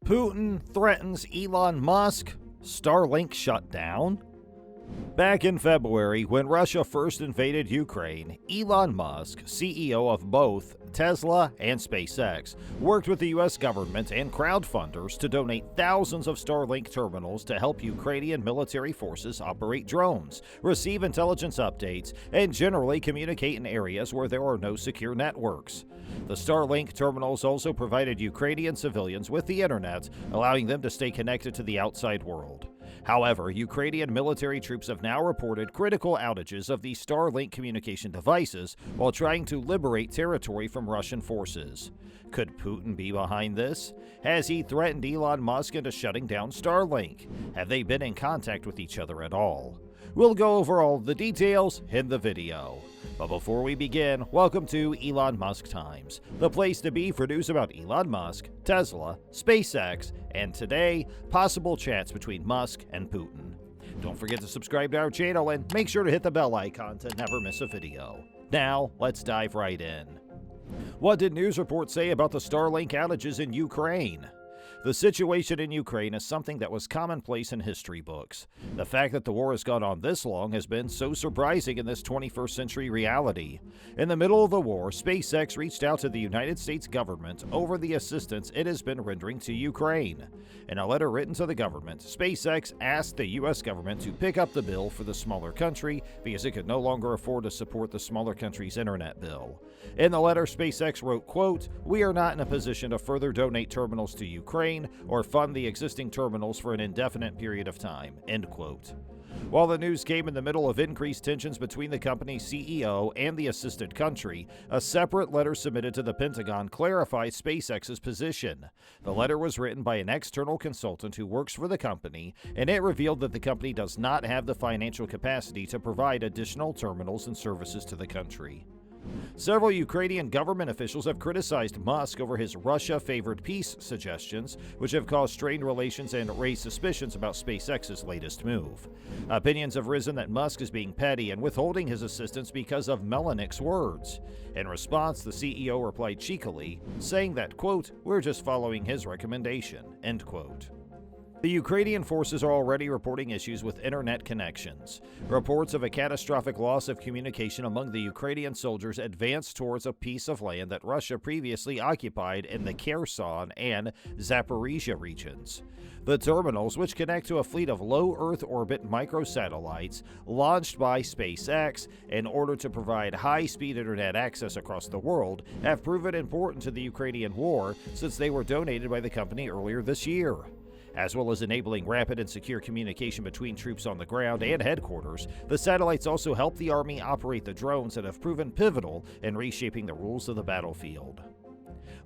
Putin threatens Elon Musk. Starlink shut down. Back in February, when Russia first invaded Ukraine, Elon Musk, CEO of both Tesla and SpaceX, worked with the U.S. government and crowdfunders to donate thousands of Starlink terminals to help Ukrainian military forces operate drones, receive intelligence updates, and generally communicate in areas where there are no secure networks. The Starlink terminals also provided Ukrainian civilians with the internet, allowing them to stay connected to the outside world. However, Ukrainian military troops have now reported critical outages of these Starlink communication devices while trying to liberate territory from Russian forces. Could Putin be behind this? Has he threatened Elon Musk into shutting down Starlink? Have they been in contact with each other at all? We'll go over all the details in the video. But before we begin, welcome to Elon Musk Times, the place to be for news about Elon Musk, Tesla, SpaceX, and today, possible chats between Musk and Putin. Don't forget to subscribe to our channel and make sure to hit the bell icon to never miss a video. Now, let's dive right in. What did news reports say about the Starlink outages in Ukraine? The situation in Ukraine is something that was commonplace in history books. The fact that the war has gone on this long has been so surprising in this 21st century reality. In the middle of the war, SpaceX reached out to the United States government over the assistance it has been rendering to Ukraine. In a letter written to the government, SpaceX asked the U.S. government to pick up the bill for the smaller country because it could no longer afford to support the smaller country's internet bill. In the letter, SpaceX wrote, quote, "We are not in a position to further donate terminals to Ukraine or fund the existing terminals for an indefinite period of time," end quote. While the news came in the middle of increased tensions between the company's CEO and the assisted country, a separate letter submitted to the Pentagon clarifies SpaceX's position. The letter was written by an external consultant who works for the company, and it revealed that the company does not have the financial capacity to provide additional terminals and services to the country. Several Ukrainian government officials have criticized Musk over his Russia-favored peace suggestions, which have caused strained relations and raised suspicions about SpaceX's latest move. Opinions have risen that Musk is being petty and withholding his assistance because of Melanych's words. In response, the CEO replied cheekily, saying that, quote, "We're just following his recommendation," end quote. The Ukrainian forces are already reporting issues with internet connections. Reports of a catastrophic loss of communication among the Ukrainian soldiers advanced towards a piece of land that Russia previously occupied in the Kherson and Zaporizhia regions. The terminals, which connect to a fleet of low Earth orbit microsatellites launched by SpaceX in order to provide high-speed internet access across the world, have proven important to the Ukrainian war since they were donated by the company earlier this year. As well as enabling rapid and secure communication between troops on the ground and headquarters, the satellites also help the Army operate the drones that have proven pivotal in reshaping the rules of the battlefield.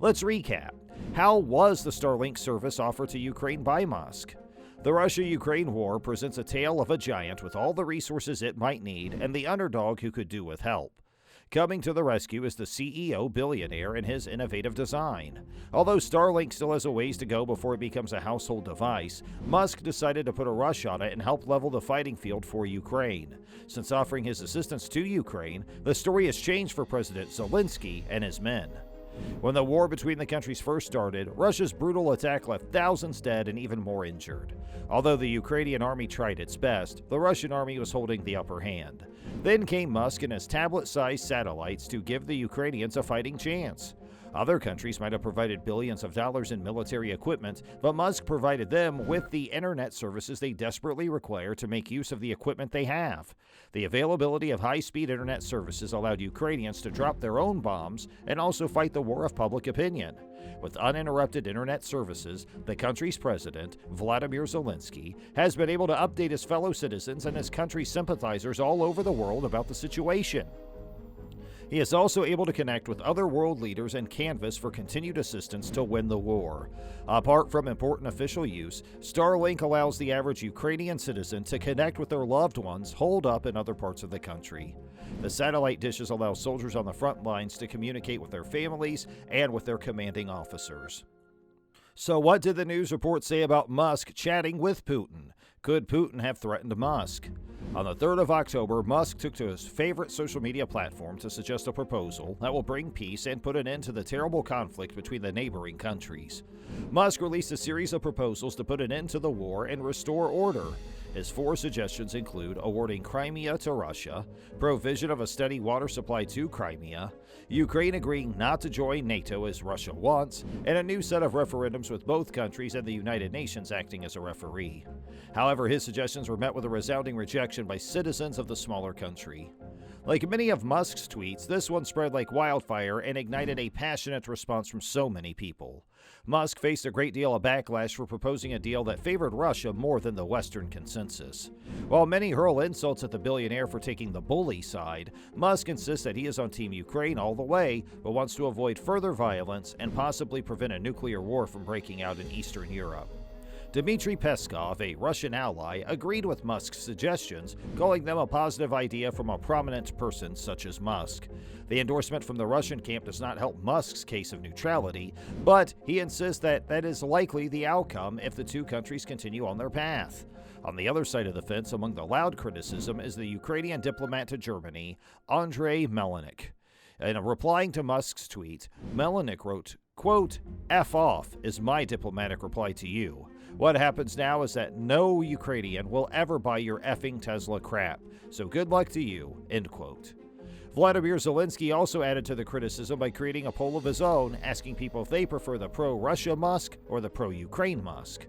Let's recap. How was the Starlink service offered to Ukraine by Musk? The Russia-Ukraine war presents a tale of a giant with all the resources it might need and the underdog who could do with help. Coming to the rescue is the CEO billionaire and his innovative design. Although Starlink still has a ways to go before it becomes a household device, Musk decided to put a rush on it and help level the fighting field for Ukraine. Since offering his assistance to Ukraine, the story has changed for President Zelensky and his men. When the war between the countries first started, Russia's brutal attack left thousands dead and even more injured. Although the Ukrainian army tried its best, the Russian army was holding the upper hand. Then came Musk and his tablet-sized satellites to give the Ukrainians a fighting chance. Other countries might have provided billions of dollars in military equipment, but Musk provided them with the internet services they desperately require to make use of the equipment they have. The availability of high-speed internet services allowed Ukrainians to drop their own bombs and also fight the war of public opinion. With uninterrupted internet services, the country's president, Vladimir Zelensky, has been able to update his fellow citizens and his country's sympathizers all over the world about the situation. He is also able to connect with other world leaders and canvass for continued assistance to win the war. Apart from important official use, Starlink allows the average Ukrainian citizen to connect with their loved ones holed up in other parts of the country. The satellite dishes allow soldiers on the front lines to communicate with their families and with their commanding officers. So what did the news report say about Musk chatting with Putin? Could Putin have threatened Musk? On the 3rd of October, Musk took to his favorite social media platform to suggest a proposal that will bring peace and put an end to the terrible conflict between the neighboring countries. Musk released a series of proposals to put an end to the war and restore order. His 4 suggestions include awarding Crimea to Russia, provision of a steady water supply to Crimea, Ukraine agreeing not to join NATO as Russia wants, and a new set of referendums with both countries and the United Nations acting as a referee. However, his suggestions were met with a resounding rejection by citizens of the smaller country. Like many of Musk's tweets, this one spread like wildfire and ignited a passionate response from so many people. Musk faced a great deal of backlash for proposing a deal that favored Russia more than the Western consensus. While many hurl insults at the billionaire for taking the bully side, Musk insists that he is on Team Ukraine all the way, but wants to avoid further violence and possibly prevent a nuclear war from breaking out in Eastern Europe. Dmitry Peskov, a Russian ally, agreed with Musk's suggestions, calling them a positive idea from a prominent person such as Musk. The endorsement from the Russian camp does not help Musk's case of neutrality, but he insists that that is likely the outcome if the two countries continue on their path. On the other side of the fence, among the loud criticism, is the Ukrainian diplomat to Germany, Andrei Melnik. In replying to Musk's tweet, Melnik wrote, quote, "F off is my diplomatic reply to you. What happens now is that no Ukrainian will ever buy your effing Tesla crap, so good luck to you," end quote. Vladimir Zelensky also added to the criticism by creating a poll of his own, asking people if they prefer the pro-Russia Musk or the pro-Ukraine Musk.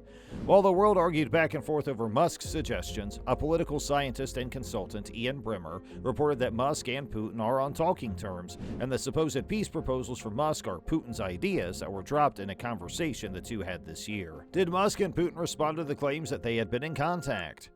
While the world argued back and forth over Musk's suggestions, a political scientist and consultant, Ian Bremmer, reported that Musk and Putin are on talking terms, and the supposed peace proposals from Musk are Putin's ideas that were dropped in a conversation the two had this year. Did Musk and Putin respond to the claims that they had been in contact?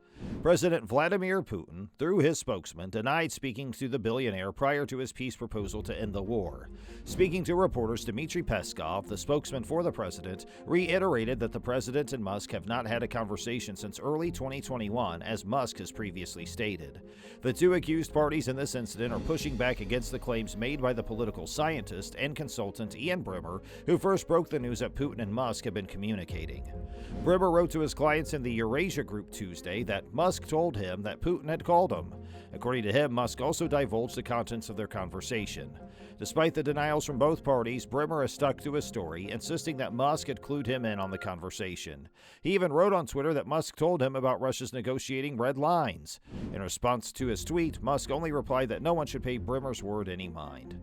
President Vladimir Putin, through his spokesman, denied speaking to the billionaire prior to his peace proposal to end the war. Speaking to reporters, Dmitry Peskov, the spokesman for the president, reiterated that the president and Musk have not had a conversation since early 2021, as Musk has previously stated. The two accused parties in this incident are pushing back against the claims made by the political scientist and consultant Ian Bremmer, who first broke the news that Putin and Musk have been communicating. Bremmer wrote to his clients in the Eurasia Group Tuesday that Musk told him that Putin had called him. According to him, Musk also divulged the contents of their conversation. Despite the denials from both parties, Bremmer has stuck to his story, insisting that Musk had clued him in on the conversation. He even wrote on Twitter that Musk told him about Russia's negotiating red lines. In response to his tweet, Musk only replied that no one should pay Bremmer's word any mind.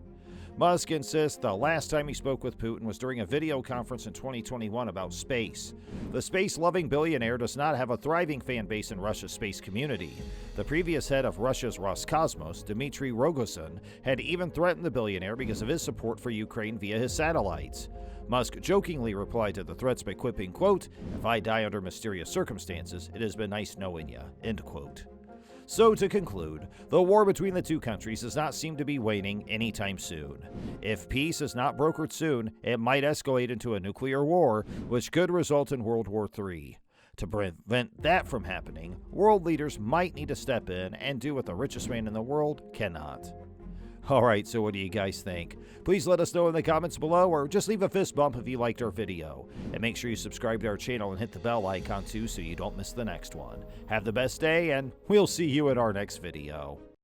Musk insists the last time he spoke with Putin was during a video conference in 2021 about space. The space-loving billionaire does not have a thriving fan base in Russia's space community. The previous head of Russia's Roscosmos, Dmitry Rogozin, had even threatened the billionaire because of his support for Ukraine via his satellites. Musk jokingly replied to the threats by quipping, quote, "If I die under mysterious circumstances, it has been nice knowing ya," end quote. So to conclude, the war between the two countries does not seem to be waning anytime soon. If peace is not brokered soon, it might escalate into a nuclear war, which could result in World War III. To prevent that from happening, world leaders might need to step in and do what the richest man in the world cannot. Alright, so what do you guys think? Please let us know in the comments below, or just leave a fist bump if you liked our video. And make sure you subscribe to our channel and hit the bell icon too so you don't miss the next one. Have the best day, and we'll see you in our next video.